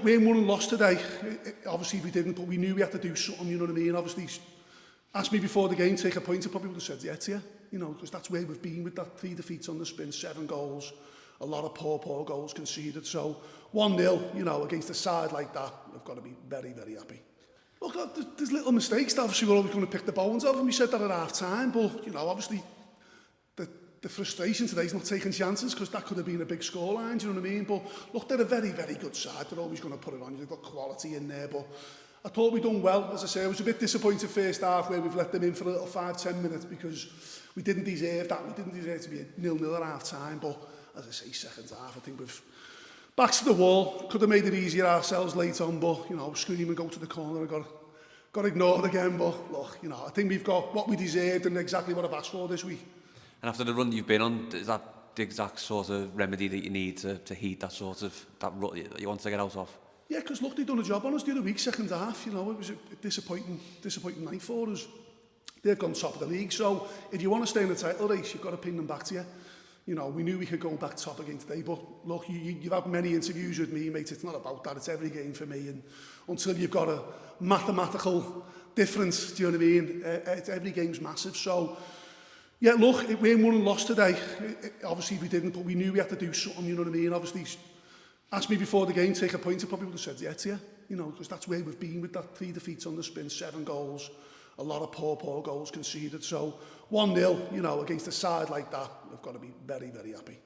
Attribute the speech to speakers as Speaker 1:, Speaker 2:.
Speaker 1: We won and lost today. Obviously we didn't, but we knew we had to do something, you know what I mean? Obviously, asked me before the game, take a point, I probably would have said yeah to you, you know, because that's where we've been with that 3 defeats on the spin, 7 goals, a lot of poor goals conceded. So 1-0, you know, against a side like that, we've got to be very, very happy. Look, there's little mistakes that obviously we're always going to pick the bones of, and we said that at half time, but, you know, obviously the frustration today is not taking chances, because that could have been a big scoreline, do you know what I mean? But look, they're a very, very good side. They're always going to put it on you. They've got quality in there, but I thought we'd done well. As I say, I was a bit disappointed first half where we've let them in for a little 5-10 minutes, because we didn't deserve that. We didn't deserve to be 0-0 at half time, but as I say, second half, I think we've backs to the wall. Could have made it easier ourselves late on, but, you know, scream and go to the corner. I got ignored again, but look, you know, I think we've got what we deserved and exactly what I've asked for this week.
Speaker 2: And after the run you've been on, is that the exact sort of remedy that you need to heat that sort of that rut that you want to get out of?
Speaker 1: Yeah, because look, they've done a job on us the other week, second half. You know, it was a disappointing night for us. They've gone top of the league, so if you want to stay in the title race, you've got to ping them back to you. You know, we knew we could go back top again today, but look, you've had many interviews with me, mate. It's not about that. It's every game for me, and until you've got a mathematical difference, do you know what I mean? Every game's massive, so. Yeah, look, we won and lost today. Obviously we didn't, but we knew we had to do something, you know what I mean? Obviously, asked me before the game, take a point, I probably would have said yeah to you, you know, because that's where we've been with that 3 defeats on the spin, 7 goals, a lot of poor goals conceded. So 1-0, you know, against a side like that, we've got to be very, very happy.